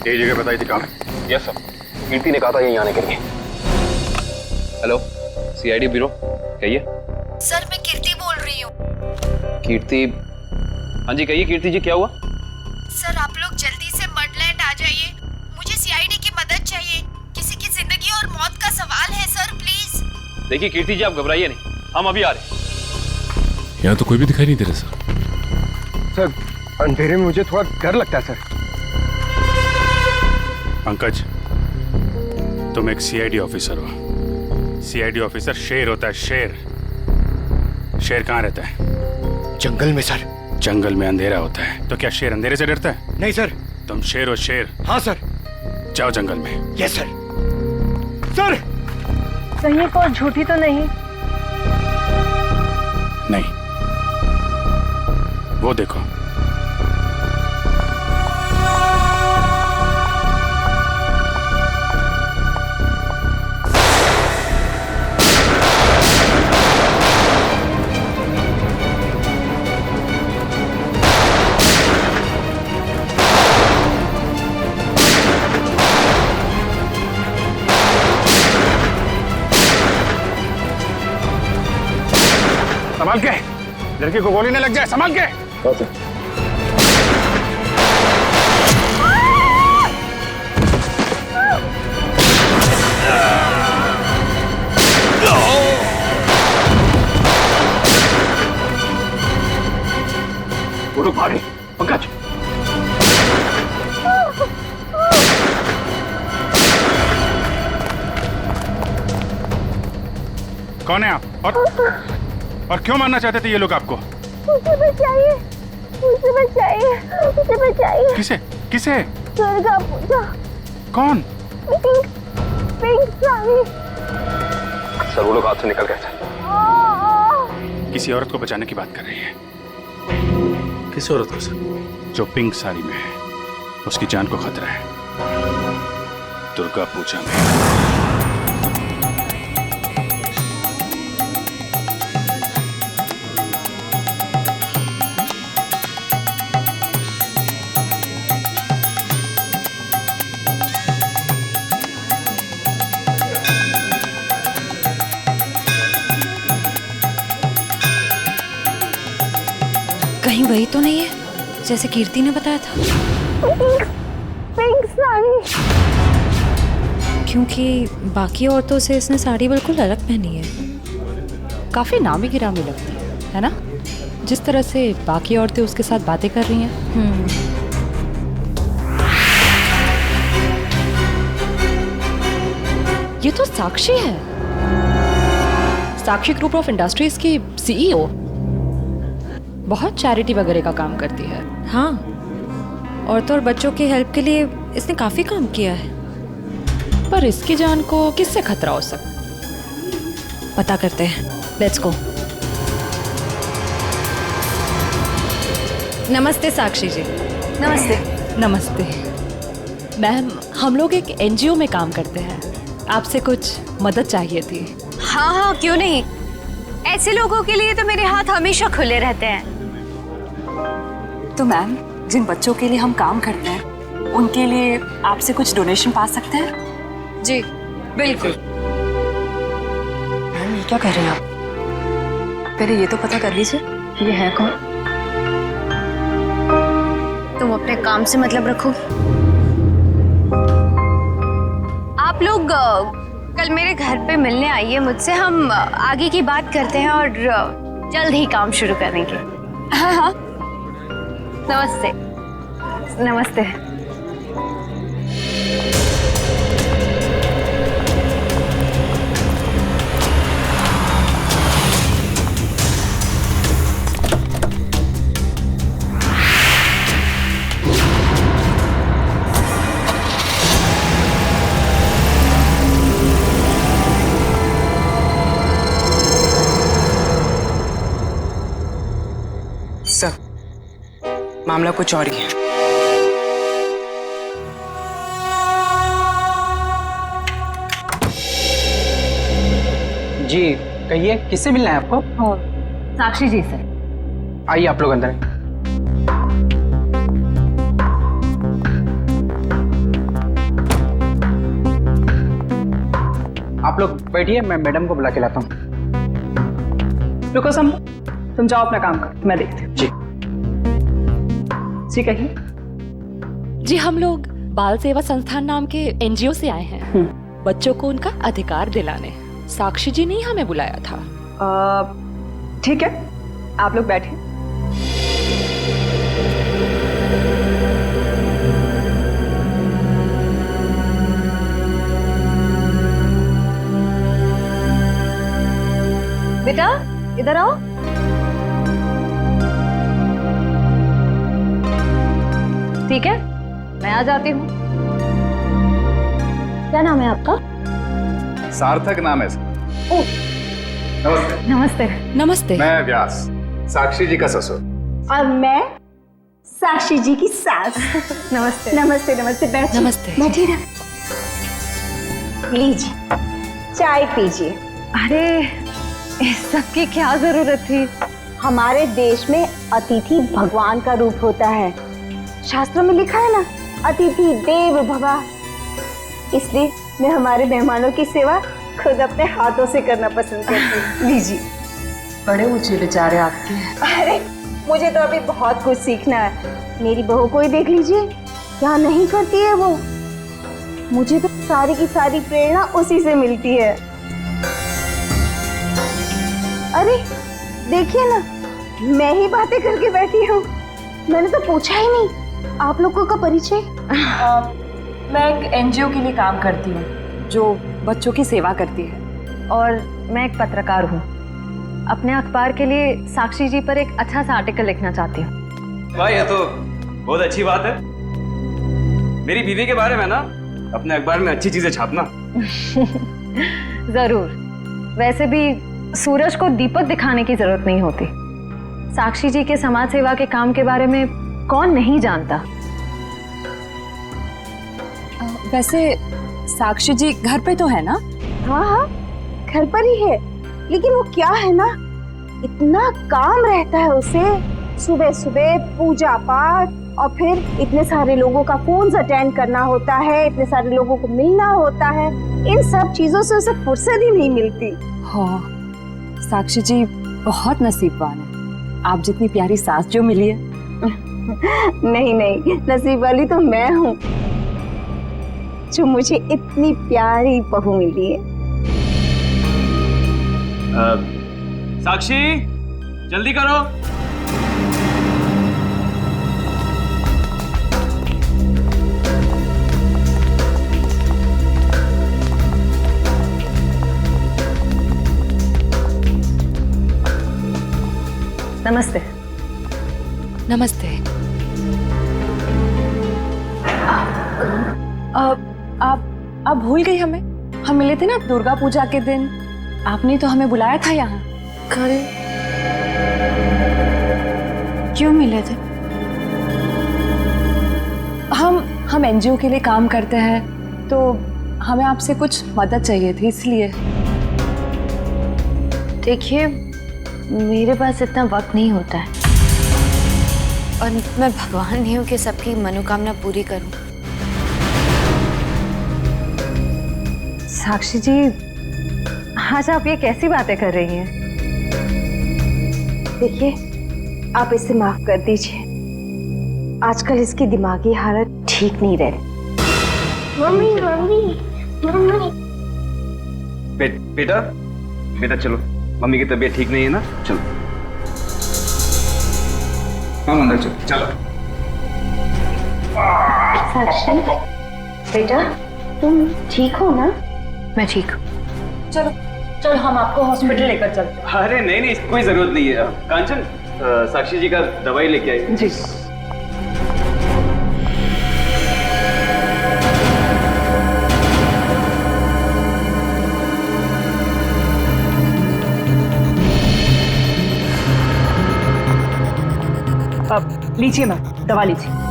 यही जगह बताई थी, काम है? यस सर, कीर्ति ने कहा था यहीं आने के लिए। हेलो, सीआईडी ब्यूरो, कहिए। सर मैं कीर्ति बोल रही हूँ। कीर्ति? हाँ जी कहिए कीर्ति जी, क्या हुआ? सर आप लोग जल्दी से मडलैंड आ जाइए, मुझे सीआईडी की मदद चाहिए। किसी की जिंदगी और मौत का सवाल है सर, प्लीज। देखिए कीर्ति जी, आप घबराइए नहीं, हम अभी आ रहे हैं। यहाँ तो कोई भी दिखाई नहीं दे रहा सर। सर अंधेरे में मुझे थोड़ा डर लगता है सर। पंकज, तुम एक सीआईडी ऑफिसर हो। सीआईडी ऑफिसर शेर होता है, शेर। शेर कहाँ रहता है? जंगल में सर। जंगल में अंधेरा होता है, तो क्या शेर अंधेरे से डरता है? नहीं सर। तुम शेर हो, शेर। हाँ सर। जाओ जंगल में। Yes sir. सर कहीं कोई झूठी तो नहीं? नहीं, वो देखो। संभाल के, लड़की को गोली न लग जाए, संभाल के। वो लोग भागे। पंकज, कौन है आप और क्यों मारना चाहते थे ये लोग आपको? मुझे बचाइए, मुझे बचाइए, मुझे बचाइए। किसे? किसे? दुर्गा पूजा। कौन? Pink, pink sari. सर वो लोग हाथ से निकल गए थे। किसी औरत को बचाने की बात कर रही है। किस औरत को सर? जो पिंक साड़ी में है, उसकी जान को खतरा है। दुर्गा पूजा में। कहीं वही तो नहीं है जैसे कीर्ति ने बताया था? पिंक साड़ी। क्योंकि बाकी औरतों से इसने साड़ी बिल्कुल अलग पहनी है। काफी नामी गिरामी लगती है ना, जिस तरह से बाकी औरतें उसके साथ बातें कर रही हैं। ये तो साक्षी है, साक्षी ग्रुप ऑफ इंडस्ट्रीज की सीईओ। बहुत चैरिटी वगैरह का काम करती है। हाँ, औरतों और बच्चों की हेल्प के लिए इसने काफी काम किया है। पर इसकी जान को किससे खतरा हो सकता, पता करते हैं। Let's go. नमस्ते साक्षी जी। नमस्ते। नमस्ते मैम, हम लोग एक एनजीओ में काम करते हैं, आपसे कुछ मदद चाहिए थी। हाँ हाँ, क्यों नहीं। ऐसे लोगों के लिए तो मेरे हाथ हमेशा खुले रहते हैं। तो मैम, जिन बच्चों के लिए हम काम करते हैं उनके लिए आपसे कुछ डोनेशन पा सकते हैं? जी बिल्कुल। मैम ये क्या कर रहे हैं आप? पहले ये तो पता कर लीजिए कि ये है कौन। तुम अपने काम से मतलब रखो। आप लोग कल मेरे घर पे मिलने आइए मुझसे, हम आगे की बात करते हैं और जल्द ही काम शुरू करेंगे। हाँ हाँ, नमस्ते। नमस्ते। सर, मामला कुछ और ही है। जी कहिए, किससे मिलना है आपको? साक्षी जी से। आइए आप लोग अंदर। बैठिए, मैं मैडम को बुला के लाता हूँ। रुको सम, तुम जाओ अपना काम करो, मैं देखती हूँ। जी जी कहिए। जी हम लोग बाल सेवा संस्थान नाम के एनजीओ से आए हैं बच्चों को उनका अधिकार दिलाने। साक्षी जी ने ही हमें बुलाया था। ठीक है, आप लोग बैठिए। बेटा इधर आओ। ठीक है, मैं आ जाती हूँ। क्या नाम है आपका? सार्थक नाम है सर। नमस्ते। नमस्ते। नमस्ते। मैं व्यास, साक्षी जी का ससुर। और मैं साक्षी जी की सास। नमस्ते। नमस्ते नमस्ते, बैठिए। नमस्ते। बैठिए ना, लीजिए चाय पीजिए। अरे इस सब की क्या जरूरत थी? हमारे देश में अतिथि भगवान का रूप होता है। शास्त्रों में लिखा है ना, अतिथि देव भव। इसलिए मैं हमारे मेहमानों की सेवा खुद अपने हाथों से करना पसंद करती हूँ। लीजिए। बड़े ऊंचे विचार है आपके। अरे मुझे तो अभी बहुत कुछ सीखना है। मेरी बहू को ही देख लीजिए, क्या नहीं करती है वो। मुझे तो सारी की सारी प्रेरणा उसी से मिलती है। अरे देखिए ना, मैं ही बातें करके बैठी हूँ। मैंने तो पूछा ही नहीं आप लोगों का परिचय। मैं एक एनजीओ के लिए काम करती हूँ जो बच्चों की सेवा करती है। और मैं एक पत्रकार हूँ। अपने अखबार के लिए साक्षी जी पर एक अच्छा सा आर्टिकल लिखना चाहती हूँ। वाह, ये तो बहुत अच्छी बात है। मेरी बीवी के बारे में ना अपने अखबार में अच्छी चीजें छापना। जरूर। वैसे भी सूरज को दीपक दिखाने की जरूरत नहीं होती। साक्षी जी के समाज सेवा के काम के बारे में कौन नहीं जानता। वैसे साक्षी जी घर पे तो है ना? हाँ हाँ, घर पर ही है। लेकिन वो क्या है ना, इतना काम रहता है उसे। सुबह सुबह पूजा पाठ, और फिर इतने सारे लोगों का फोन अटेंड करना होता है, इतने सारे लोगों को मिलना होता है। इन सब चीजों से उसे फुर्सत ही नहीं मिलती। हाँ, साक्षी जी बहुत नसीबवान है। आप जितनी प्यारी सास जो मिली है। नहीं नहीं, नसीब वाली तो मैं हूँ जो मुझे इतनी प्यारी बहू मिली है। साक्षी जल्दी करो। नमस्ते। नमस्ते। आप भूल गई हमें? हम मिले थे ना दुर्गा पूजा के दिन। आपने तो हमें बुलाया था यहाँ। कल क्यों मिले थे? हम एनजीओ के लिए काम करते हैं, तो हमें आपसे कुछ मदद चाहिए थी, इसलिए। देखिए, मेरे पास इतना वक्त नहीं होता है, और मैं भगवान नहीं हूँ कि सबकी मनोकामना पूरी करूँ। साक्षी जी, आज आप ये कैसी बातें कर रही हैं? देखिए, आप इसे माफ कर दीजिए। आजकल इसकी दिमागी हालत ठीक नहीं रहती। Mummy mummy mummy. बेटा बेटा चलो, मम्मी की तबीयत ठीक नहीं है ना, चलो हम अंदर चलो। साक्षी बेटा, तुम ठीक हो ना? मैं ठीक हूँ। चलो चलो, हम आपको हॉस्पिटल लेकर चलते हैं। अरे नहीं नहीं, कोई जरूरत नहीं है। कांचन, साक्षी जी का दवाई लेके आई। जी। अब लीजिए मैम, दवा लीजिए।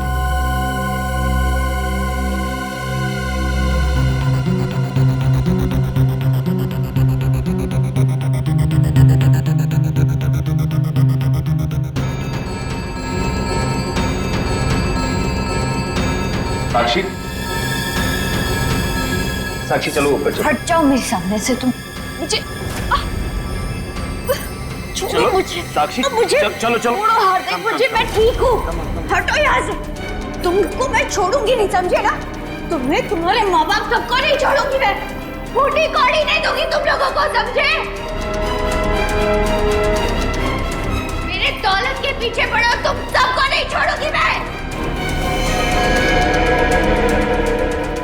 साक्षी साक्षी चलो ऊपर चलो। हट जाओ मेरे सामने से तुम। मुझे चलो साक्षी चलो छोड़ो हार्दिक, मुझे, मैं ठीक हूँ। हटो यहाँ से। तुमको मैं छोड़ूंगी नहीं, समझे ना? तुम्हें, तुम्हारे माँ बाप सबको नहीं छोड़ूंगी मैं। फूटी कौड़ी नहीं दूंगी तुम लोगों को, समझे? मेरे दौलत के पीछे पड़ो, तुम सबको नहीं छोड़ूंगी मैं।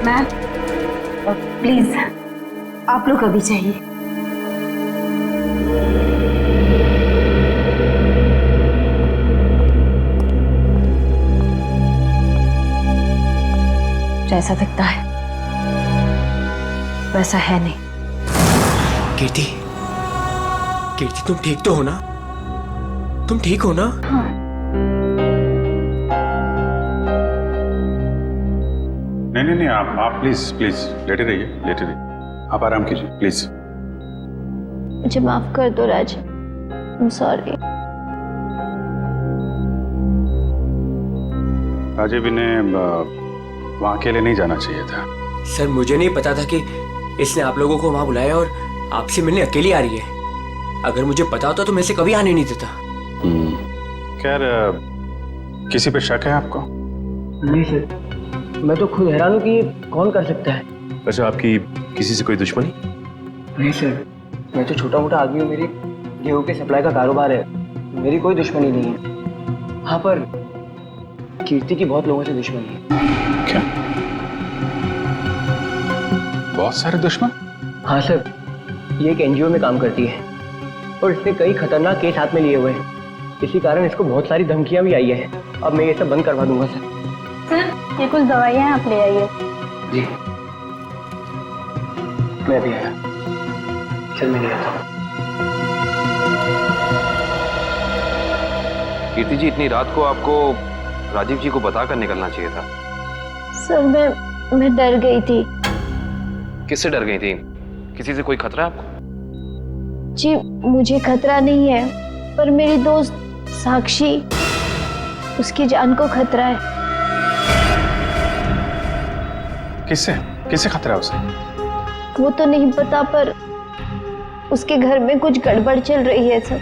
मैम प्लीज आप लोग अभी चाहिए। जैसा दिखता है वैसा है नहीं। कीर्ति, कीर्ति तुम ठीक तो हो ना? तुम ठीक हो ना? हाँ। नहीं, आप प्लीज प्लीज लेटे रहिए। आप आराम कीजिए प्लीज। मुझे माफ कर दो राज, आई एम सॉरी। राजीव, इन्हें वहाँ अकेले नहीं जाना चाहिए था। सर मुझे नहीं पता था कि इसने आप लोगों को वहां बुलाया और आपसे मिलने अकेली आ रही है। अगर मुझे पता होता तो मैं इसे कभी आने नहीं देता। खैर, किसी पे शक है आपको? नहीं सर, मैं तो खुद हैरान हूँ कि ये कौन कर सकता है। अच्छा, आपकी किसी से कोई दुश्मनी? नहीं सर, मैं तो छोटा मोटा आदमी हूँ। मेरी गेहूं के सप्लाई का कारोबार है, मेरी कोई दुश्मनी नहीं है। हाँ, पर कीर्ति की बहुत लोगों से दुश्मनी है। क्या? बहुत सारे दुश्मन? हाँ सर, ये एक एनजीओ में काम करती है और इसने कई खतरनाक केस हाथ में लिए हुए हैं। इसी कारण इसको बहुत सारी धमकियां भी आई है। अब मैं ये सब बंद करवा दूंगा सर। सर ये कुछ दवाइयाँ आप ले आइए। जी, मैं भी आया। चल मैं ले आता हूँ। कीर्ति जी, इतनी रात को आपको राजीव जी को बताकर निकलना चाहिए था। सर मैं डर गई थी। किससे डर गई थी? किसी से कोई खतरा है आपको? जी मुझे खतरा नहीं है, पर मेरी दोस्त साक्षी, उसकी जान को खतरा है। किससे खतरा है उसे? वो तो नहीं पता, पर उसके घर में कुछ गड़बड़ चल रही है सर।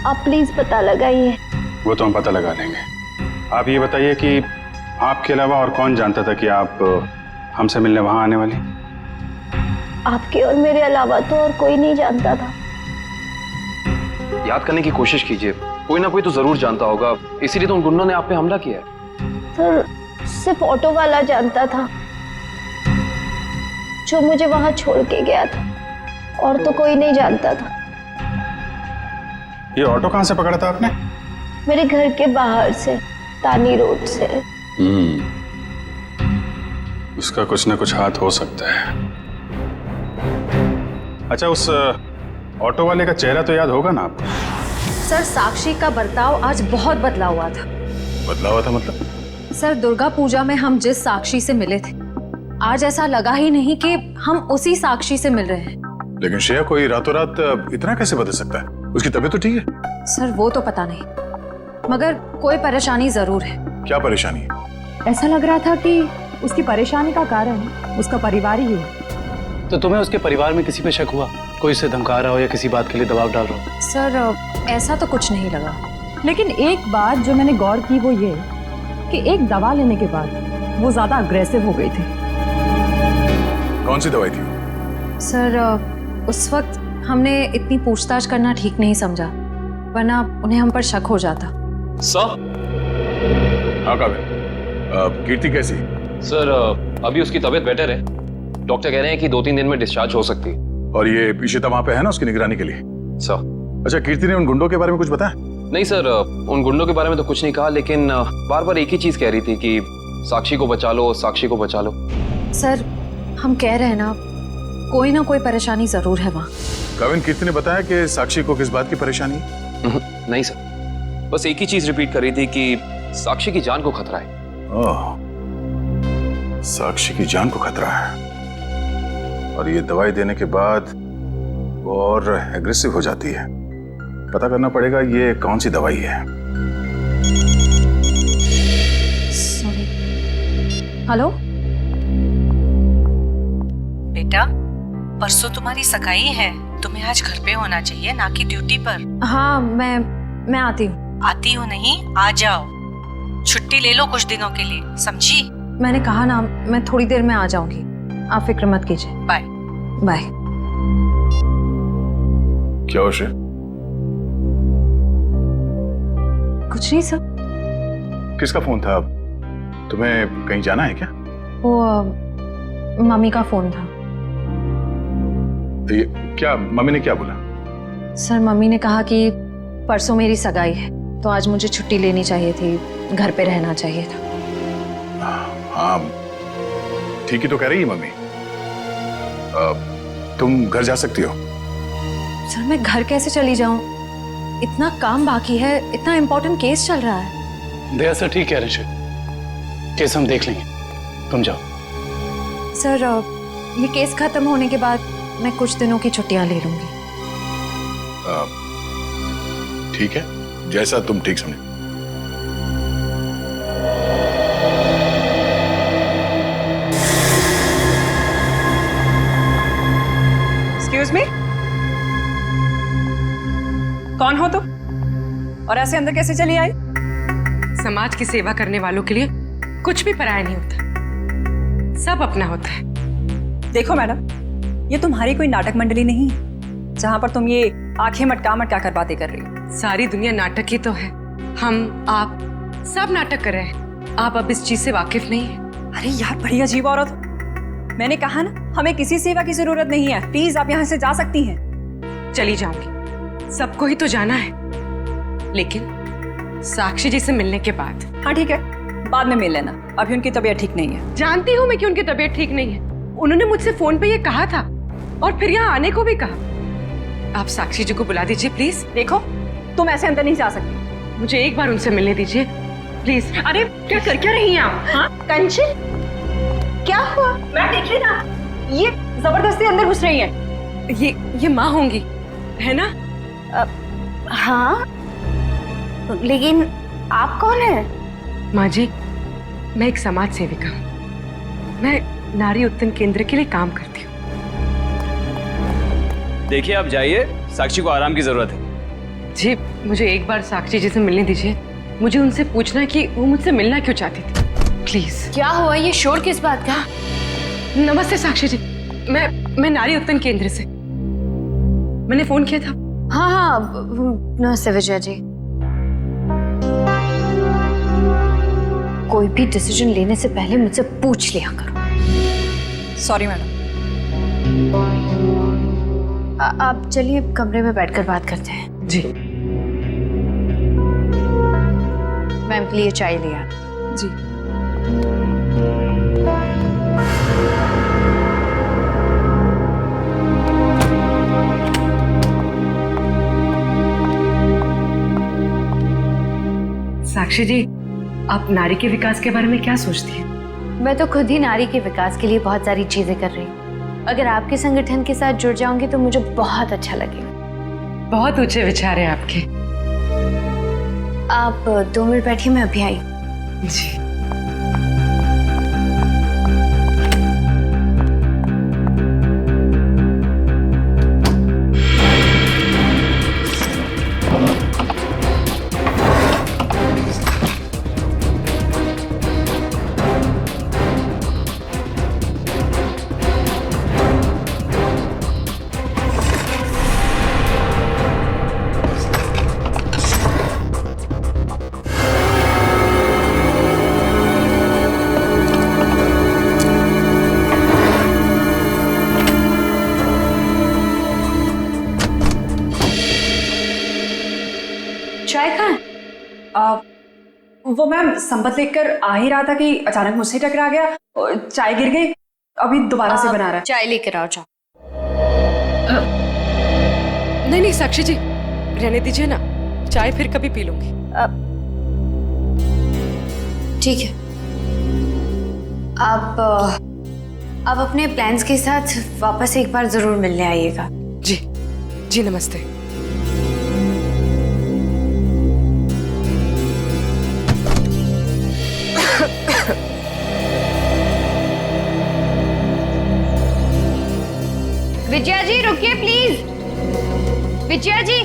आप प्लीज पता लगाइए। वो तो हम पता लगा लेंगे। आप ये बताइए कि आपके अलावा और कौन जानता था कि आप हमसे मिलने वहां आने वाली? आपके और मेरे अलावा तो और कोई नहीं जानता था। याद करने की कोशिश कीजिए, कोई ना कोई तो जरूर जानता होगा, इसीलिए तो उन गुंडों ने आप पे हमला किया है। सर सिर्फ ऑटो वाला जानता था, जो मुझे वहां छोड़ के गया था, और तो कोई नहीं जानता था। ये ऑटो कहां से पकड़ा था आपने? मेरे घर के बाहर से, तानी रोड से। उसका कुछ ना कुछ हाथ हो सकता है। अच्छा, उस ऑटो वाले का चेहरा तो याद होगा ना आपको? सर साक्षी का बर्ताव आज बहुत बदला हुआ था। बदला हुआ था मतलब? सर दुर्गा पूजा में हम जिस साक्षी से मिले थे, आज ऐसा लगा ही नहीं कि हम उसी साक्षी से मिल रहे हैं। लेकिन श्रेया, कोई रातों रात इतना कैसे बदल सकता है? उसकी तबीयत तो ठीक है। सर वो तो पता नहीं, मगर कोई परेशानी जरूर है। क्या परेशानी है? ऐसा लग रहा था कि उसकी परेशानी का कारण उसका परिवार ही है। तो तुम्हें उसके परिवार में किसी पे शक हुआ? कोई उसे धमका रहा हो या किसी बात के लिए दबाव डाल रहा हो? सर ऐसा तो कुछ नहीं लगा, लेकिन एक बात जो मैंने गौर की वो ये कि एक दवा लेने के बाद वो ज्यादा अग्रेसिव हो गई थी। कौन सी दवाई थी? सर उस वक्त हमने इतनी पूछताछ करना ठीक नहीं समझा, वरना उन्हें हम पर शक हो जाता। सर? हाँ काबिल, कीर्ति कैसी? सर अभी उसकी तबीयत बेटर है, डॉक्टर कह रहे हैं कि 2-3 दिन में डिस्चार्ज हो सकती है। और ये इशिता वहां पे है ना उसकी निगरानी के लिए? सर। अच्छा, कीर्ति ने उन गुंडों के बारे में कुछ बताया? नहीं सर, उन गुंडों के बारे में तो कुछ नहीं कहा, लेकिन बार बार एक ही चीज कह रही थी कि साक्षी को बचा लो, साक्षी को बचा लो। सर हम कह रहे हैं ना, कोई ना कोई परेशानी जरूर है वहाँ। काविन, कीर्ति ने बताया कि साक्षी को किस बात की परेशानी है? नहीं सर, बस एक ही चीज रिपीट कर रही थी कि साक्षी की जान को खतरा है। ओह, साक्षी की जान को खतरा है, और ये दवाई देने के बाद वो और एग्रेसिव हो जाती है। पता करना पड़ेगा ये कौन सी दवाई है। हेलो बेटा, परसों तुम्हारी सगाई है, तुम्हें आज घर पे होना चाहिए, ना कि ड्यूटी पर। हाँ मैं आती हूँ। आती हो नहीं, आ जाओ। छुट्टी ले लो कुछ दिनों के लिए, समझी? मैंने कहा ना, मैं थोड़ी देर में आ जाऊंगी, आप फिक्र मत कीजिए। Bye bye. क्या हो श्रेय? कुछ नहीं सर। किसका फोन था? तुम्हें कहीं जाना है क्या? वो मम्मी का फोन था। ये क्या, मम्मी ने क्या बोला? सर मम्मी ने कहा कि परसों मेरी सगाई है, तो आज मुझे छुट्टी लेनी चाहिए थी, घर पे रहना चाहिए था। हाँ ठीक ही तो कह रही है मम्मी। तुम घर जा सकती हो। सर मैं घर कैसे चली जाऊं? इतना काम बाकी है, इतना इम्पोर्टेंट केस चल रहा है। दया सर ठीक कह रहे हैं, केस हम देख लेंगे, तुम जाओ। सर ये केस खत्म होने के बाद मैं कुछ दिनों की छुट्टियां ले लूंगी। ठीक है, जैसा तुम ठीक समझो। एक्सक्यूज मी, कौन हो तुम और ऐसे अंदर कैसे चली आई? समाज की सेवा करने वालों के लिए कुछ भी पराया नहीं होता, सब अपना होता है। देखो मैडम, ये तुम्हारी कोई नाटक मंडली नहीं है जहां पर तुम ये आंखें मटका मटका कर बातें कर रही हो। सारी दुनिया नाटक ही तो है, हम आप सब नाटक कर रहे हैं। आप अब इस चीज से वाकिफ नहीं है। अरे यार बड़ी अजीब औरत हो। मैंने कहा ना, हमें किसी सेवा की जरूरत नहीं है, प्लीज आप यहाँ से जा सकती हैं। चली जाऊंगी, सबको ही तो जाना है, लेकिन साक्षी जी से मिलने के बाद। हाँ ठीक है, बाद में मिल लेना, अभी उनकी तबीयत ठीक नहीं है। जानती हूँ मैं कि उनकी तबीयत ठीक नहीं है, उन्होंने मुझसे फोन पे ये कहा था और फिर यहाँ आने को भी कहा। आप साक्षी जी को बुला दीजिए प्लीज। देखो तुम ऐसे अंदर नहीं जा सकती, मुझे एक बार उनसे मिलने दीजिए प्लीज। अरे क्या कर क्या रही हैं आप? हाँ कंचन, क्या हुआ? मैं देख रही ना, ये जबरदस्ती अंदर घुस रही है। ये माँ होंगी, है ना? हाँ, लेकिन आप कौन है? माँ जी, मैं एक समाज सेविका हूँ, मैं नारी उत्थान केंद्र के लिए काम करती हूँ। देखिए आप जाइए, साक्षी को आराम की जरूरत है। जी मुझे एक बार साक्षी जी से मिलने दीजिए, मुझे उनसे पूछना है कि वो मुझसे मिलना क्यों चाहती थी, प्लीज। क्या हुआ, ये शोर किस बात का? नमस्ते साक्षी जी, मैं नारी उत्थान केंद्र से, मैंने फोन किया था। हाँ नमस्ते विजय जी। कोई भी डिसीजन लेने से पहले मुझसे पूछ लिया करो। Sorry madam. आप चलिए कमरे में बैठकर बात करते हैं। जी। मैम के लिए चाय लिया। जी। साक्षी जी, आप नारी के विकास के बारे में क्या सोचती हैं? मैं तो खुद ही नारी के विकास के लिए बहुत सारी चीजें कर रही हूँ। अगर आपके संगठन के साथ जुड़ जाऊंगी तो मुझे बहुत अच्छा लगेगा। बहुत ऊंचे विचार है आपके। आप 2 मिनट बैठिए, मैं अभी आई। जी। चाय कहाँ? वो मैम संपत लेकर आ ही रहा था कि अचानक मुझसे टकरा गया और चाय गिर गई, अभी दोबारा से बना रहा है। चाय लेकर आओ। जाओ। नहीं नहीं साक्षी जी, रहने दीजिए ना, चाय फिर कभी पी लूंगी। ठीक है, आप अपने प्लान्स के साथ वापस एक बार जरूर मिलने आइएगा। जी जी, नमस्ते। विजया जी,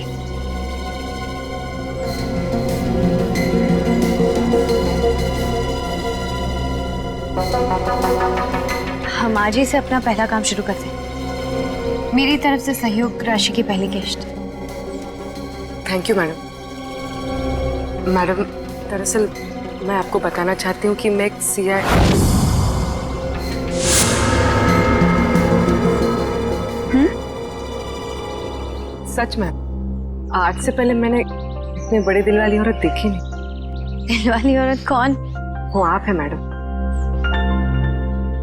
हम आज ही से अपना पहला काम शुरू करते हैं। मेरी तरफ से सहयोग राशि की पहली किश्त। Thank you madam. मैडम, दरअसल मैं आपको बताना चाहती हूँ कि मैं एक सीआई। सच में आज से पहले मैंने इतने बड़े दिल वाली औरत देखी नहीं। दिल वाली औरत कौन? वो आप है madam.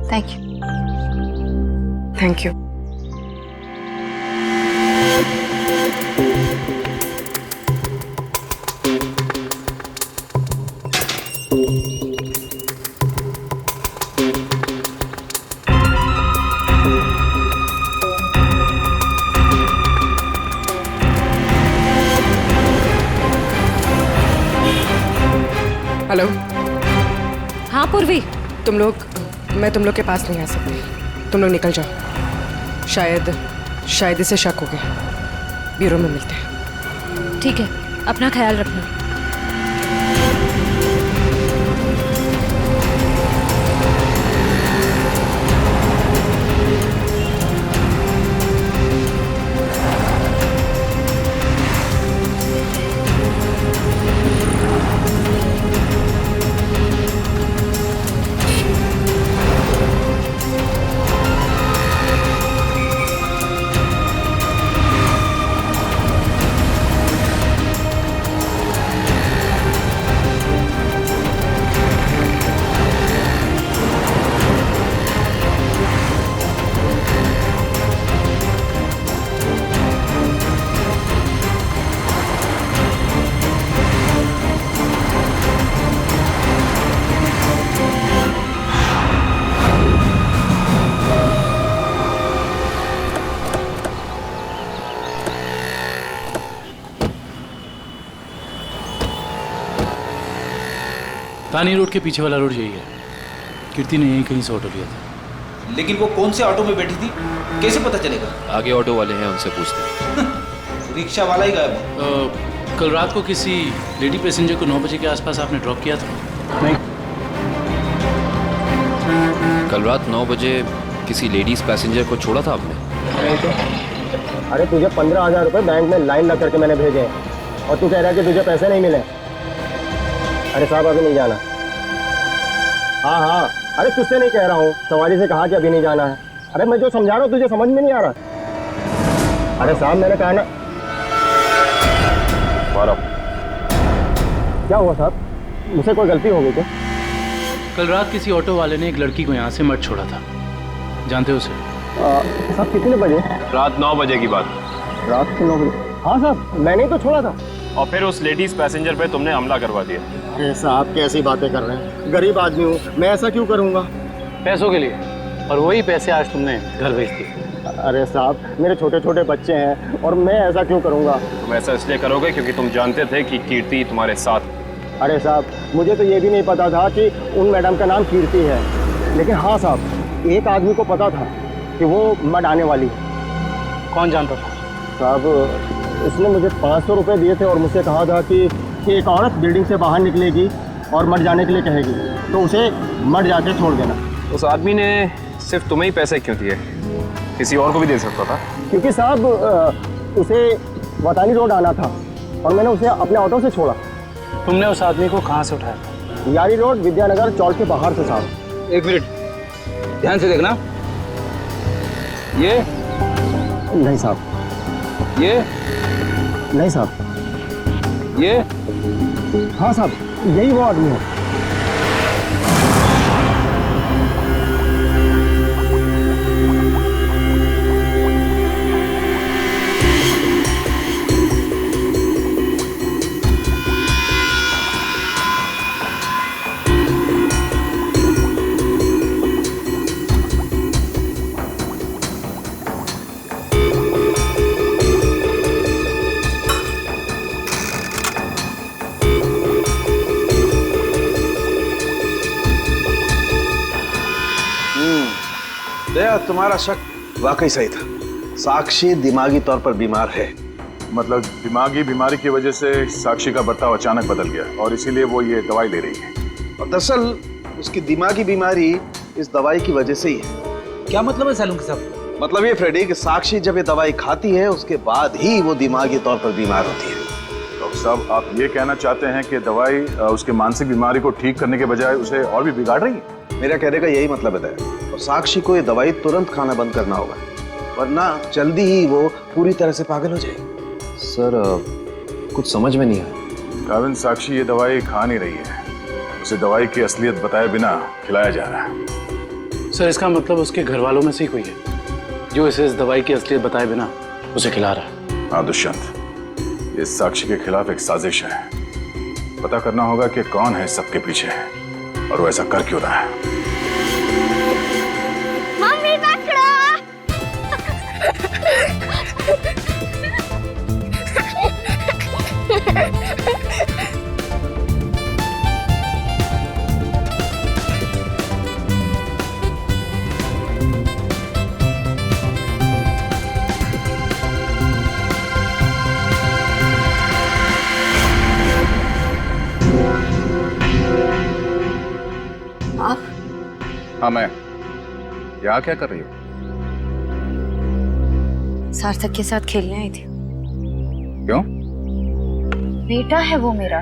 Thank you. Thank you. Hello. हाँ पूर्वी, मैं तुम लोग के पास नहीं आ सकती। तुम लोग निकल जाओ। शायद इसे शक हो गया। ब्यूरो में मिलते हैं। ठीक है, अपना ख्याल रखना। तानी रोड के पीछे वाला रोड यही है। कीर्ति ने यहीं कहीं से ऑटो लिया था। लेकिन वो कौन से ऑटो में बैठी थी, कैसे पता चलेगा? आगे ऑटो वाले हैं, उनसे पूछते हैं। रिक्शा वाला ही गायब है। कल रात को किसी लेडी पैसेंजर को 9 बजे के आसपास आपने ड्रॉप किया था? नहीं। कल रात 9 बजे किसी लेडीज पैसेंजर को छोड़ा था आपने? नहीं तो। अरे तुझे 15,000 रुपये बैंक में लाइन लग करके मैंने भेजे हैं और तू कह रहा है कि तुझे पैसे नहीं मिले। अरे साहब अभी नहीं जाना। हाँ, अरे तुझसे नहीं कह रहा हूँ, सवारी से कहा कि अभी नहीं जाना है। अरे मैं जो समझा रहा हूँ तुझे समझ में नहीं आ रहा। अरे साहब मैंने कहा ना। क्या हुआ साहब, मुझसे कोई गलती हो गई क्या? कल रात किसी ऑटो वाले ने एक लड़की को यहाँ से मत छोड़ा था, जानते हो उसे? साहब कितने बजे? रात 9 बजे की बात। रात के 9 बजे? हाँ साहब, मैंने ही तो छोड़ा था। और फिर उस लेडीज पैसेंजर पे तुमने हमला करवा दिया। अरे साहब कैसी बातें कर रहे हैं, गरीब आदमी हूँ, मैं ऐसा क्यों करूँगा? पैसों के लिए, और वही पैसे आज तुमने घर भेज दिए। अरे साहब मेरे छोटे छोटे बच्चे हैं और मैं ऐसा क्यों करूँगा? तुम ऐसा इसलिए करोगे क्योंकि तुम जानते थे कि कीर्ति तुम्हारे साथ। अरे साहब मुझे तो ये भी नहीं पता था कि उन मैडम का नाम कीर्ति है, लेकिन हाँ साहब एक आदमी को पता था कि वो मड आने वाली है। कौन जानता था? साहब उसने मुझे 500 रुपये दिए थे और मुझसे कहा था कि एक औरत बिल्डिंग से बाहर निकलेगी और मर जाने के लिए कहेगी तो उसे मर जाके छोड़ देना। उस आदमी ने सिर्फ तुम्हें ही पैसे क्यों दिए, किसी और को भी दे सकता था? क्योंकि साहब उसे वतानी रोड आना था और मैंने उसे अपने ऑटो से छोड़ा। तुमने उस आदमी को कहाँ से उठाया था? यारी रोड विद्यानगर चौक के बाहर से साहब। एक मिनट ध्यान से देखना। ये नहीं साहब, ये नहीं साहब, ये हाँ साहब यही वो आदमी है। तुम्हारा शक वाकई सही था। साक्षी दिमागी तौर पर बीमार है, मतलब दिमागी बीमारी की वजह से साक्षी का बर्ताव अचानक बदल गया और इसीलिए वो ये दवाई ले रही है। और दरअसल उसकी दिमागी बीमारी इस दवाई की वजह से ही है। क्या मतलब है सालून साहब? मतलब ये फ्रेडी कि साक्षी जब ये दवाई खाती है उसके बाद ही वो दिमागी तौर पर बीमार होती है। डॉक्टर साहब, आप ये कहना चाहते हैं कि दवाई उसके मानसिक बीमारी को ठीक करने के बजाय उसे और भी बिगाड़ रही है? मेरा कहने का यही मतलब है। और साक्षी को ये दवाई तुरंत खाना बंद करना होगा, वरना जल्दी ही वो पूरी तरह से पागल हो जाएगी। सर कुछ समझ में नहीं आया। काविन, साक्षी ये दवाई खा नहीं रही है, उसे दवाई की असलियत बताए बिना खिलाया जा रहा है। सर इसका मतलब उसके घर वालों में से ही कोई है जो इसे इस दवाई की असलियत बताए बिना उसे खिला रहा है। हाँ दुष्यंत, ये साक्षी के खिलाफ एक साजिश है। पता करना होगा कि कौन है सबके पीछे और वो ऐसा कर क्यों रहा है। मम्मी पकड़ो। हाँ मैं। यहाँ क्या कर रही हो? सार्थक के साथ खेलने आई थी। क्यों? बेटा है वो मेरा,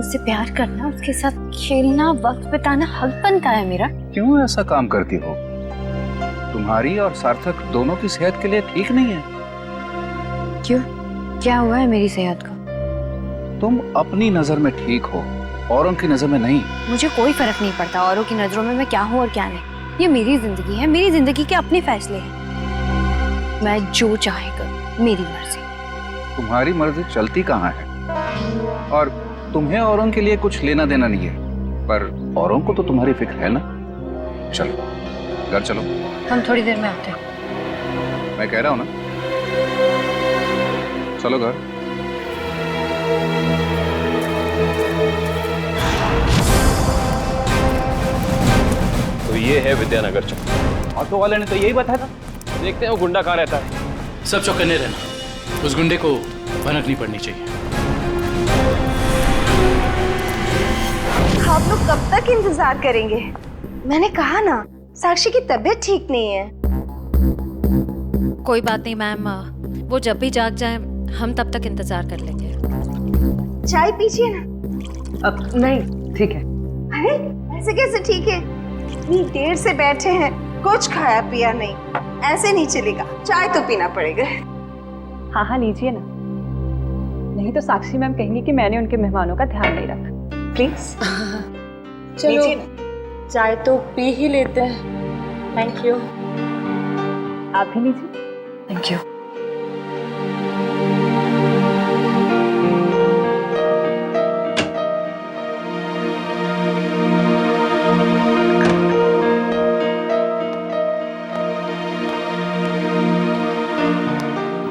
उससे प्यार करना, उसके साथ खेलना, वक्त बिताना हक बनता है मेरा। क्यों ऐसा काम करती हो? तुम्हारी और सार्थक दोनों की सेहत के लिए ठीक नहीं है। क्यों, क्या हुआ है मेरी सेहत को? तुम अपनी नजर में ठीक हो, औरों की नजर में नहीं। मुझे कोई फर्क नहीं पड़ता औरों की नजरों में मैं क्या हूँ और क्या नहीं। ये मेरी जिंदगी है, मेरी जिंदगी के अपने फैसले हैं। मैं जो चाहे करूं, मेरी मर्जी। तुम्हारी मर्जी चलती कहाँ है? और तुम्हें औरों के लिए कुछ लेना देना नहीं है, पर औरों को तो तुम्हारी फिक्र है ना। चलो घर चलो। हम थोड़ी देर में आते हैं। मैं कह रहा हूँ ना, चलो घर। तो ये है विद्यानगर चौक। ऑटो वाले ने तो यही बताया था। देखते हैं वो गुंडा कहाँ रहता है। सब चौकन्ने रहना, उस गुंडे को भनक नहीं पड़नी चाहिए। आप लोग कब तक इंतजार करेंगे? मैंने कहा ना, साक्षी की तबीयत ठीक नहीं है। कोई बात नहीं मैम, वो जब भी जाग जाए हम तब तक इंतजार कर लेंगे। चाय पीजिए ना। अब नहीं, ठीक है। अरे ऐसे कैसे ठीक है? इतनी देर से बैठे हैं, कुछ खाया पिया नहीं, ऐसे नहीं चलेगा, चाय तो पीना पड़ेगा। हाँ हाँ लीजिए ना, नहीं तो साक्षी मैम कहेंगी कि मैंने उनके मेहमानों का ध्यान नहीं रखा। प्लीज चलो चाय तो पी ही लेते हैं। Thank you. आप भी लीजिए। Thank you.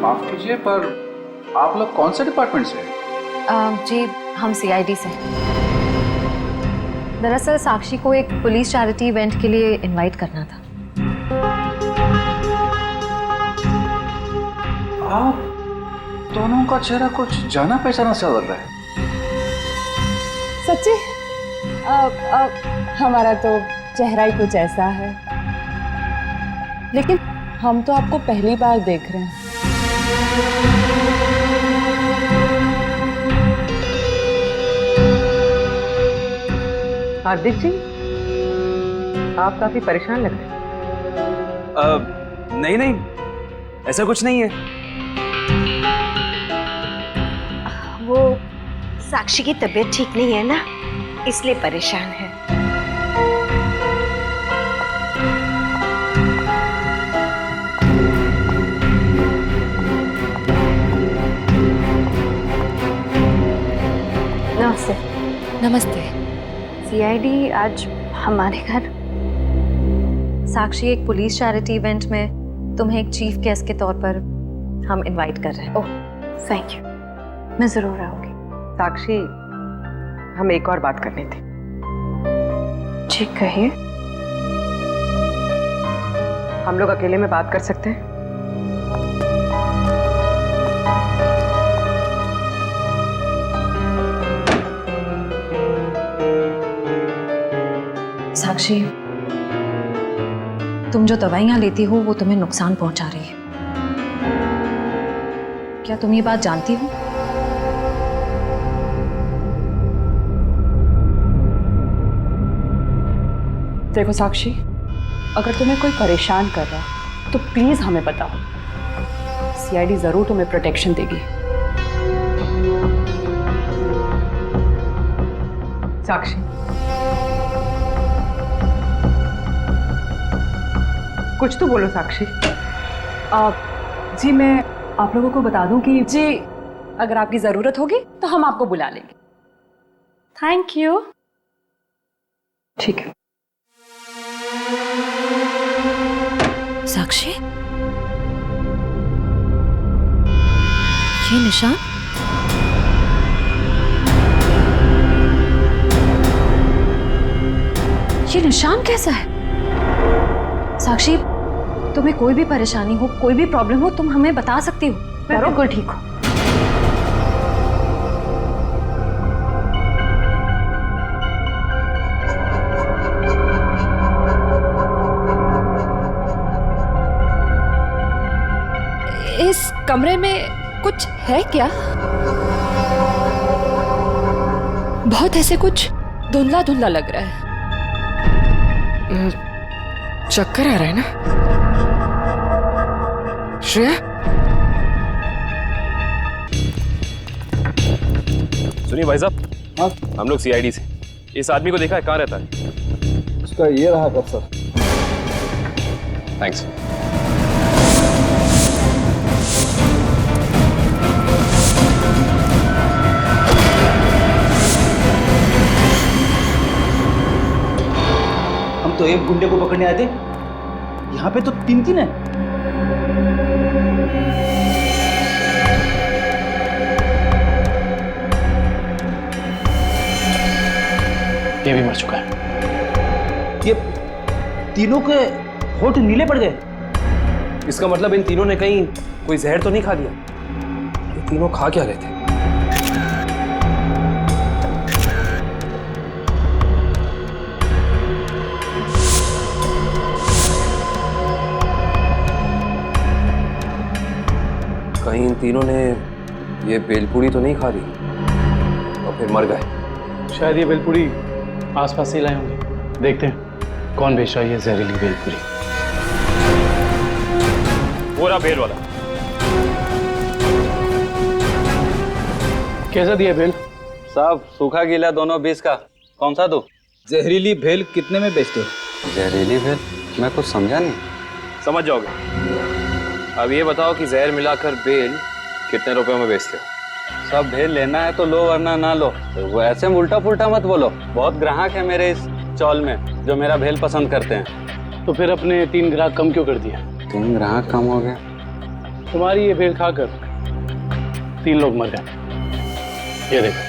माफ कीजिए, पर आप लोग कौन से डिपार्टमेंट से हैं? जी हम CID से। दरअसल साक्षी को एक पुलिस चैरिटी इवेंट के लिए इनवाइट करना था। आप दोनों का चेहरा कुछ जाना पहचाना सा लग रहा है। सच्ची? हमारा तो चेहरा ही कुछ ऐसा है, लेकिन हम तो आपको पहली बार देख रहे हैं। हार्दिक जी, आप काफी परेशान लग रहे हैं। नहीं नहीं, ऐसा कुछ नहीं है। वो साक्षी की तबीयत ठीक नहीं है ना, इसलिए परेशान है। नमस्ते। नमस्ते। CID आज हमारे घर। साक्षी, एक पुलिस चैरिटी इवेंट में तुम्हें एक चीफ गेस्ट के तौर पर हम इनवाइट कर रहे हैं। ओह थैंक यू, मैं जरूर आऊंगी। साक्षी, हम एक और बात करनी थी। जी कहिए। हम लोग अकेले में बात कर सकते हैं? साक्षी, तुम जो दवाइयां लेती हो वो तुम्हें नुकसान पहुंचा रही है। क्या तुम ये बात जानती हो? देखो साक्षी, अगर तुम्हें कोई परेशान कर रहा है तो प्लीज हमें बताओ। सीआईडी जरूर तुम्हें प्रोटेक्शन देगी। साक्षी, कुछ तो बोलो साक्षी। जी मैं आप लोगों को बता दूं कि जी अगर आपकी जरूरत होगी तो हम आपको बुला लेंगे। Thank you. ठीक है। साक्षी, ये निशान? ये निशान कैसा है? साक्षी, तुम्हें कोई भी परेशानी हो, कोई भी प्रॉब्लम हो, तुम हमें बता सकती हो। मैं बिल्कुल ठीक हूँ। इस कमरे में कुछ है क्या? बहुत ऐसे कुछ धुंधला धुंधला लग रहा है। चक्कर आ रहा है ना श्रेया? सुनिए भाई साहब, हम लोग सीआईडी से। इस आदमी को देखा है, कहाँ रहता है? उसका ये रहा कब सर। थैंक्स। हम तो एक गुंडे को पकड़ने आए थे, यहाँ पे तो तीन तीन है। ये भी मर चुका है। ये तीनों के होठ नीले पड़ गए। इसका मतलब इन तीनों ने कहीं कोई जहर तो नहीं खा लिया? ये तीनों खा क्या रहे थे? कहीं इन तीनों ने ये बेलपूरी तो नहीं खा ली और फिर मर गए? शायद ये बेलपूरी आसपास से लाए होंगे। देखते हैं कौन बेच रहा है ये जहरीली बेलपूरी। वो रहा बेल वाला। कैसा दिया बेल? साहब सूखा गीला दोनों 20 का। कौन सा दो? जहरीली भेल कितने में बेचते हो? जहरीली भेल? मैं कुछ समझा नहीं। समझ जाओगे। अब ये बताओ कि जहर मिलाकर बेल कितने रुपए में बेचते हो? सब भेल लेना है तो लो वरना ना लो। वो ऐसे उल्टा पुल्टा मत बोलो। बहुत ग्राहक है मेरे इस चौल में जो मेरा भेल पसंद करते हैं। तो फिर अपने 3 ग्राहक कम क्यों कर दिया? 3 ग्राहक कम हो गए? तुम्हारी ये भेल खाकर 3 लोग मर गए। ये देखो।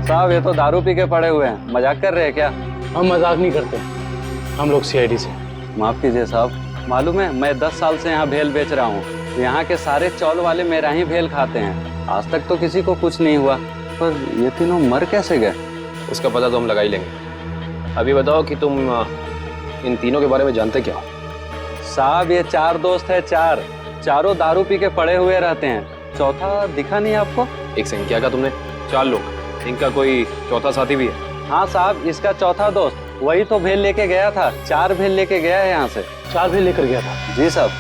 साहब ये तो दारू पी के पड़े हुए हैं। मजाक कर रहे हैं क्या? हम मजाक नहीं करते, हम लोग सीआईडी से। माफ कीजिए साहब, मालूम है मैं 10 साल से यहाँ भेल बेच रहा हूँ। यहाँ के सारे चौल वाले मेरा ही भेल खाते हैं। आज तक तो किसी को कुछ नहीं हुआ, पर ये तीनों मर कैसे गए? उसका पता तो हम लगा ही लेंगे। अभी बताओ कि तुम इन तीनों के बारे में जानते क्या हो? साहब ये 4 दोस्त है, चारों दारू पी के पड़े हुए रहते हैं। चौथा दिखा नहीं आपको? एक सेकंड, क्या कहा तुमने? 4 लोग, इनका कोई चौथा साथी भी है? हाँ साहब, इसका चौथा दोस्त वही तो भेल लेके गया था। 4 भेल लेके गया है यहाँ से। 4 भेल लेकर गया था? जी साहब।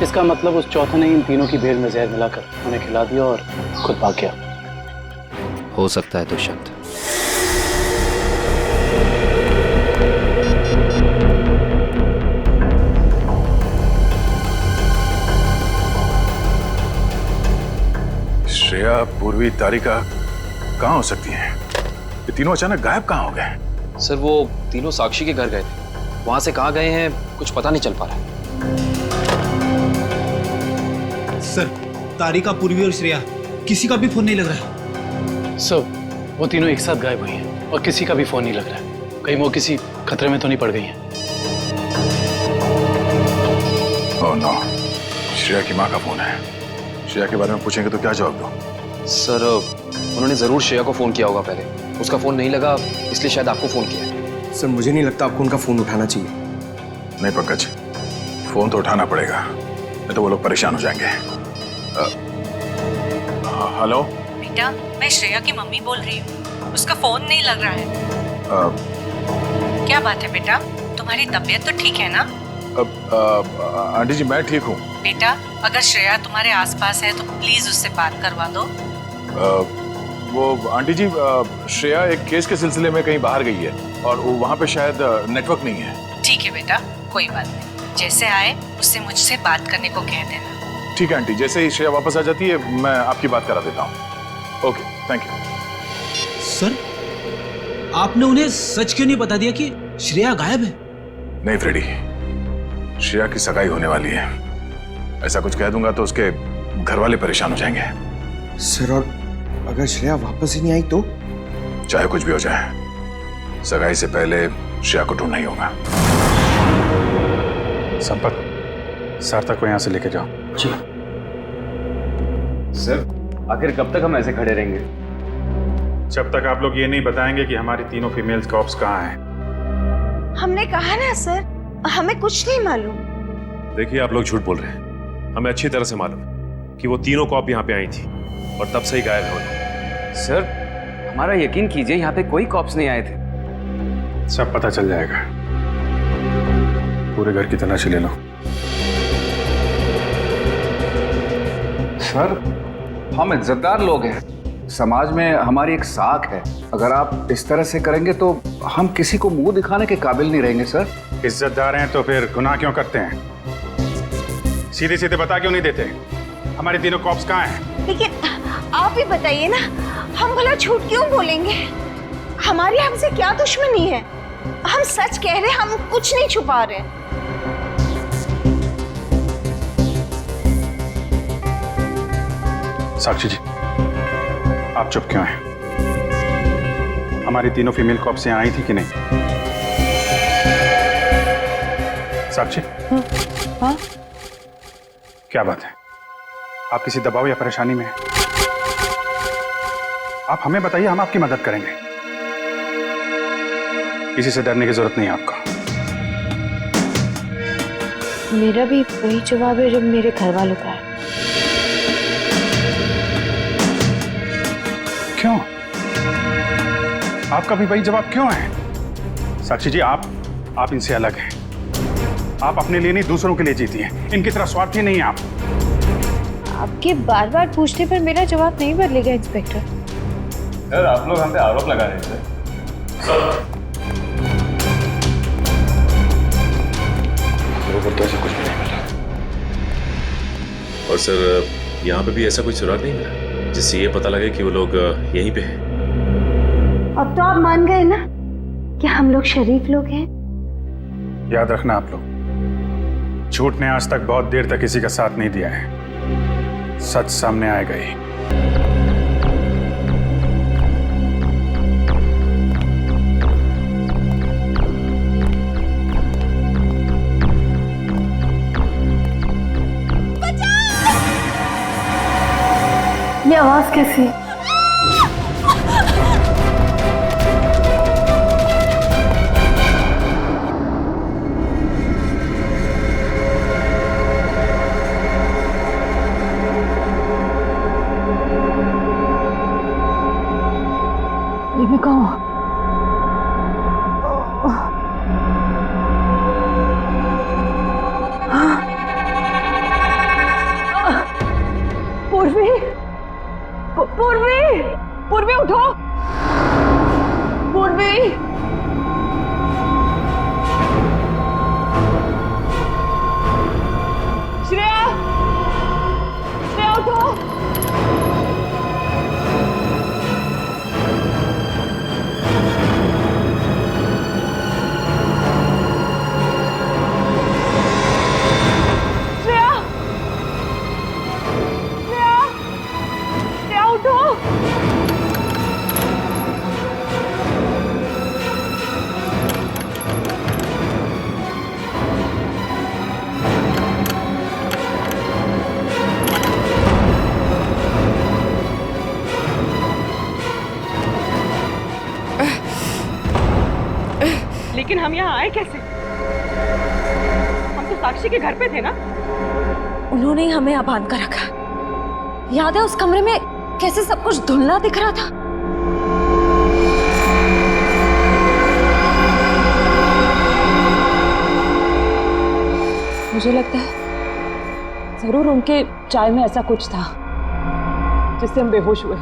इसका मतलब उस चौथे ने इन तीनों की भेल में जहर मिलाकर उन्हें खिला दिया और खुद भाग गया। हो सकता है दुष्यंत। श्रेया, पूर्वी, तारिका कहाँ हो सकती हैं? ये तीनों अचानक गायब कहाँ हो गए? सर वो तीनों साक्षी के घर गए थे, वहां से कहाँ गए हैं कुछ पता नहीं चल पा रहा है। सर तारिका, पूर्वी और श्रेया किसी का भी फोन नहीं लग रहा है। सर वो तीनों एक साथ गायब हुई हैं और किसी का भी फोन नहीं लग रहा है। कहीं वो किसी खतरे में तो नहीं पड़ गई हैं? ओह नो, श्रेया की माँ का फोन है। श्रेया के बारे में पूछेंगे तो क्या जवाब दो? सर उन्होंने जरूर श्रेया को फोन किया होगा पहले, उसका फोन नहीं लगा इसलिए शायद आपको फोन किया। सर मुझे नहीं लगता आपको उनका फोन उठाना चाहिए। नहीं पंकज, फोन तो उठाना पड़ेगा, नहीं तो वो लोग परेशान हो जाएंगे। हेलो बेटा, मैं श्रेया की मम्मी बोल रही हूँ, उसका फोन नहीं लग रहा है। क्या बात है बेटा, तुम्हारी तबीयत तो ठीक है ना? आंटी जी मैं ठीक हूँ। बेटा, अगर श्रेया तुम्हारे आसपास है तो प्लीज उससे बात करवा दो। वो आंटी जी, श्रेया एक केस के सिलसिले में कहीं बाहर गई है और वहाँ पे शायद नेटवर्क नहीं है। ठीक है बेटा, कोई बात नहीं, जैसे आए उससे मुझसे बात करने को कह देना। ठीक है आंटी, जैसे ही श्रेया वापस आ जाती है मैं आपकी बात करा देता हूँ। Okay, thank you. सर, आपने उन्हें सच क्यों नहीं बता दिया कि श्रेया गायब है? नहीं फ्रेडी, श्रेया की सगाई होने वाली है, ऐसा कुछ कह दूंगा तो उसके घर वाले परेशान हो जाएंगे। सर, और अगर श्रेया वापस ही नहीं आई तो? चाहे कुछ भी हो जाए, सगाई से पहले श्रेया को ढूंढना ही होगा। संपत, सार्थक को यहाँ से लेके जाओ। जी सर, आखिर कब तक हम ऐसे खड़े रहेंगे? जब तक आप लोग ये नहीं बताएंगे कि हमारी तीनों फीमेल्स कॉप्स कहाँ हैं। हमने कहा ना सर, हमें कुछ नहीं मालूम। देखिए आप लोग झूठ बोल रहे हैं, हमें अच्छी तरह से मालूम है कि वो तीनों कॉप यहाँ पे आई थी और तब से ही गायब है वो। सर, हमारा यकीन कीजिए, यहाँ पे कोई कॉप्स नहीं आए थे। सब पता चल जाएगा, पूरे घर की तलाशी ले लो। सर, हम इज्जतदार लोग हैं, समाज में हमारी एक साख है, अगर आप इस तरह से करेंगे तो हम किसी को मुंह दिखाने के काबिल नहीं रहेंगे। सर, इज्जतदार हैं तो फिर गुनाह क्यों करते हैं? सीधे सीधे बता क्यों नहीं देते हमारे तीनों कॉप्स कहाँ हैं? लेकिन आप ही बताइए ना, हम भला झूठ क्यों बोलेंगे? हमारी हमसे क्या दुश्मनी है? हम सच कह रहे हैं, हम कुछ नहीं छुपा रहे। साक्षी जी, आप चुप क्यों हैं? हमारी तीनों फीमेल कॉप्स यहाँ आई थी कि नहीं? साक्षी, हाँ? क्या बात है? आप किसी दबाव या परेशानी में हैं? आप हमें बताइए, हम आपकी मदद करेंगे। किसी से डरने की जरूरत नहीं है आपको। मेरा भी वही जवाब है जो मेरे घर वालों का है। क्यों? आपका भी वही जवाब क्यों है? साक्षी जी, आप इनसे अलग हैं। आप अपने लिए नहीं दूसरों के लिए जीती हैं। इनकी तरह स्वार्थी नहीं है आप। आपके बार बार पूछने पर मेरा जवाब नहीं बदलेगा इंस्पेक्टर। सर, आप लोग हम पे आरोप लगा रहे हैं सर। तो ऐसा कुछ भी नहीं मिला। और सर, यहाँ पे भी ऐसा कोई सुराग नहीं मिला जिससे ये पता लगे कि वो लोग यहीं पे हैं। अब तो आप मान गए ना कि हम लोग शरीफ लोग हैं। याद रखना आप लोग, झूठ ने आज तक बहुत देर तक किसी का साथ नहीं दिया है। सच सामने आएगा ही। ये आवाज कैसी? ये कहाँ? पूर्वी, पूर्वी, पूर्वी उठो, पूर्वी। श्रेया, श्रेया उठो। लेकिन हम यहाँ आए कैसे? हम तो साक्षी के घर पे थे ना। उन्होंने ही हमें यहाँ बांध कर रखा। याद है उस कमरे में कैसे सब कुछ धुंधला दिख रहा था? मुझे लगता है जरूर उनके चाय में ऐसा कुछ था जिससे हम बेहोश हुए।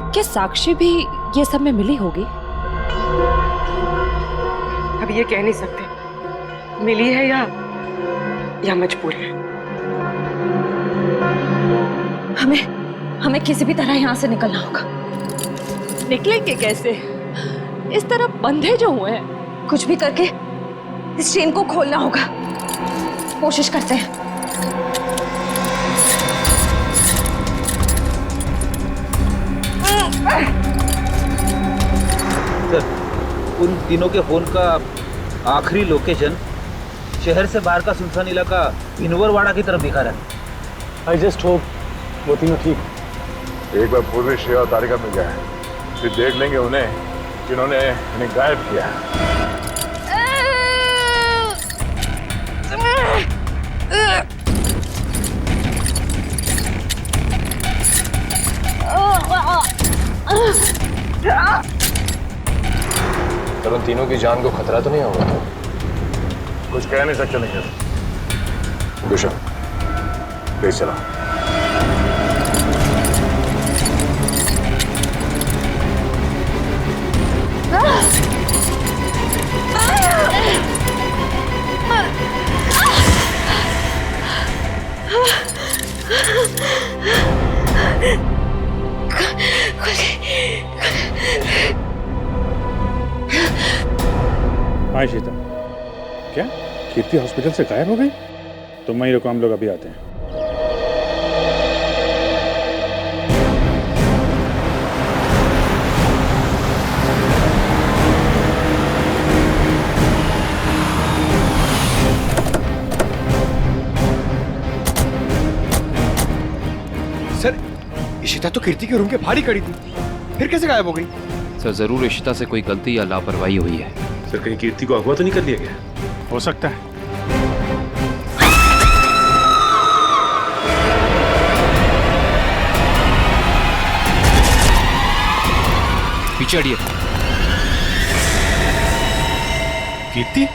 क्या साक्षी भी ये सब में मिली होगी? अब ये कह नहीं सकते मिली है या मजबूर है। हमें किसी भी तरह यहाँ से निकलना होगा। निकलेंगे कैसे? इस तरह बंधे जो हुए हैं। कुछ भी करके इस चेन को खोलना होगा। कोशिश करते हैं। सर, उन तीनों के फोन का आखिरी लोकेशन शहर से बाहर का सुनसान इलाका भिनवरवाड़ा की तरफ दिखा रहा है। आई जस्ट होप वो तीनों ठीक। एक बार पूर्वी श्रेया और तारिका मिल जाए, फिर देख लेंगे उन्हें जिन्होंने इन्हें गायब किया। पर उन तीनों की जान को खतरा तो नहीं होगा? कुछ कह नहीं सकते नहीं। गुशन, प्लीज चला। हाँ शीता, क्या कीर्ति हॉस्पिटल से गायब हो गई? तुम वहीं रुको, हम लोग अभी आते हैं। सर, इशिता तो कीर्ति के रूम के बाहर ही खड़ी थी, फिर कैसे गायब हो गई? सर जरूर इशिता से कोई गलती या लापरवाही हुई है। सर कहीं कीर्ति को अगवा तो नहीं कर लिया गया? हो सकता है। पीछे हटिए। कीर्ति